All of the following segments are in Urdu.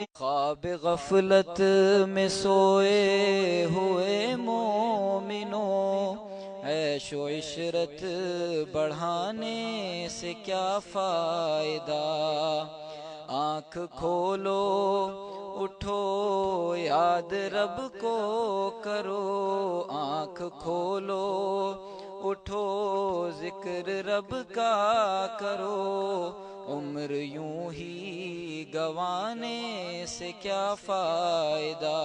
خواب غفلت میں سوئے ہوئے مومنوں، عیش و عشرت بڑھانے سے کیا فائدہ؟ آنکھ کھولو اٹھو یاد رب کو کرو، آنکھ کھولو اٹھو ذکر رب کا کرو، عمر یوں ہی گنوانے سے کیا فائدہ؟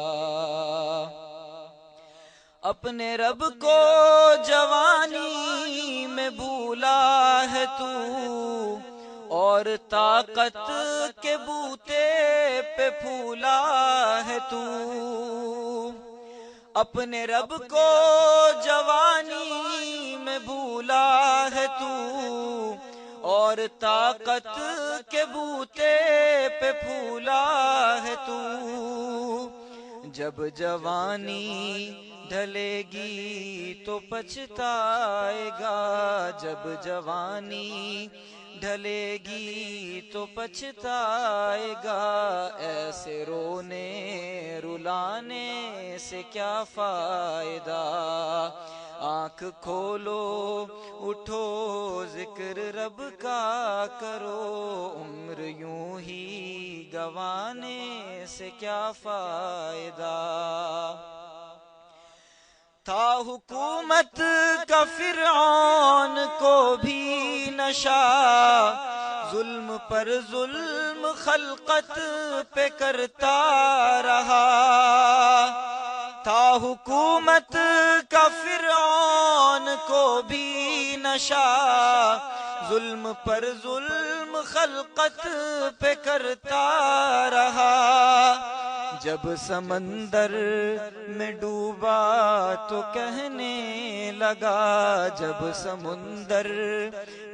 اپنے رب کو جوانی میں بھولا ہے تو، اور طاقت کے بوتے پہ پھولا ہے تو۔ اپنے رب کو جوانی میں بھولا ہے تو، اور طاقت کے بوتے پہ پھولا ہے تو۔ جب جوانی ڈھلے گی تو پچھتائے گا، جب جوانی ڈھلے گی تو پچھتائے گا، ایسے رونے رلانے سے کیا فائدہ؟ آنکھ کھولو اٹھو ذکر رب کا کرو، عمر یوں ہی گنوانے سے کیا فائدہ؟ تھا حکومت کا فرعون کو بھی نشہ، ظلم پر ظلم خلقت پہ کرتا رہا۔ تھا حکومت کا فرعون کو بھی نشہ، ظلم پر ظلم خلقت پہ کرتا رہا۔ جب سمندر میں ڈوبا تو کہنے لگا، جب سمندر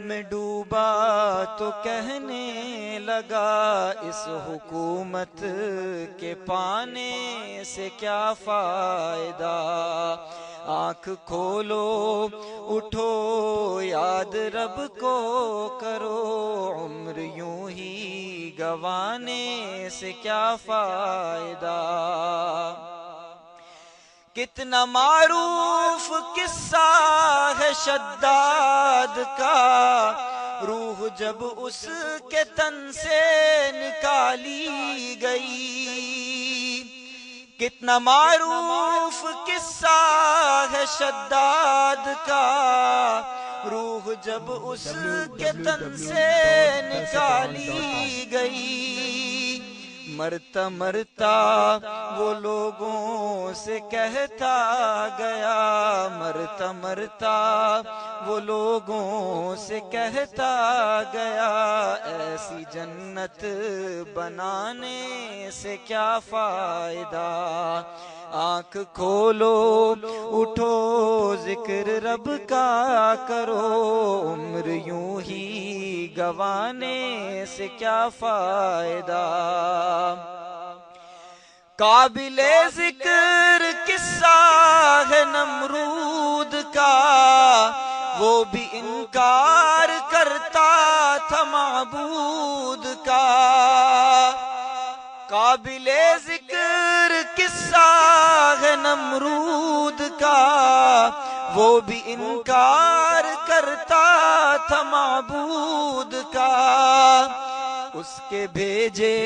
میں ڈوبا تو کہنے لگا، اس حکومت کے پانے سے کیا فائدہ؟ آنکھ کھولو اٹھو یاد رب کو کرو، عمر یوں ہی گنوانے سے کیا فائدہ؟ کتنا معروف قصہ ہے شداد کا، روح جب اس کے تن سے نکالی گئی۔ کتنا معروف قصہ ہے شداد کا، روح جب اس کے تن سے نکالی گئی۔ مرتا مرتا وہ لوگوں سے کہتا گیا، مرتا مرتا وہ لوگوں سے کہتا گیا، ایسی جنت بنانے سے کیا فائدہ؟ آنکھ کھولو اٹھو ذکر رب کا کرو، عمر یوں ہی گنوانے سے کیا فائدہ؟ قابل ذکر قصہ ہے نمرود کا، وہ بھی انکار کرتا تھا معبود کا۔ قابل ذکر قصہ ہے نمرود کا، وہ بھی انکار کرتا تھا معبود کا۔ اس کے بھیجے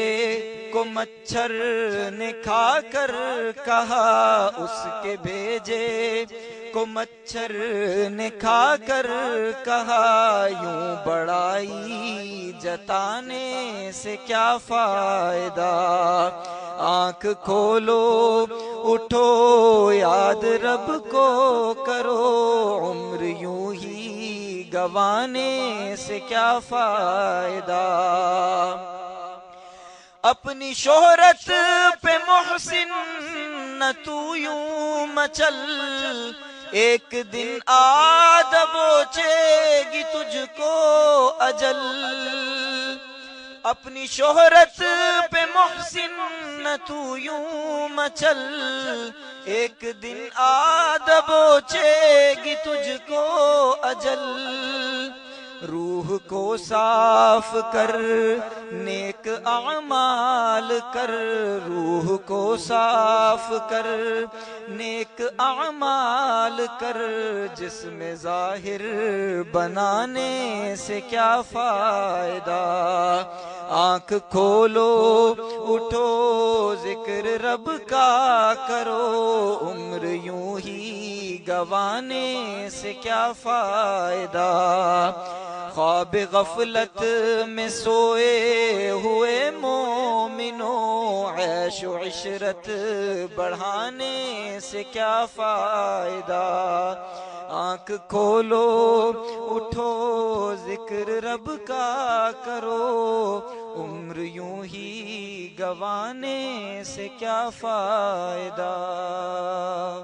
کو مچھر نے کھا کر کہا، اس کے بھیجے کو مچھر نے کھا کر کہا، یوں بڑائی جتانے سے کیا فائدہ؟ آنکھ کھولو اٹھو یاد رب کو کرو، عمر یوں ہی گنوانے سے کیا فائدہ؟ اپنی شہرت پہ محسن نہ تو یوں مچل، ایک دن آ دبوچے گی تجھ کو اجل۔ اپنی شہرت پہ محسن نہ تو یوں مچل، ایک دن آ دبوچے گی تجھ کو اجل۔ روح کو صاف کر نیک اعمال کر، روح کو صاف کر نیک اعمال کر، جسم ظاہر بنانے سے کیا فائدہ؟ آنکھ کھولو اٹھو ذکر رب کا کرو، عمر یوں ہی گوانے سے کیا فائدہ؟ خواب غفلت میں سوئے ہوئے مومنوں، عیش و عشرت بڑھانے سے کیا فائدہ؟ آنکھ کھولو اٹھو ذکر رب کا کرو، عمر یوں ہی گوانے سے کیا فائدہ؟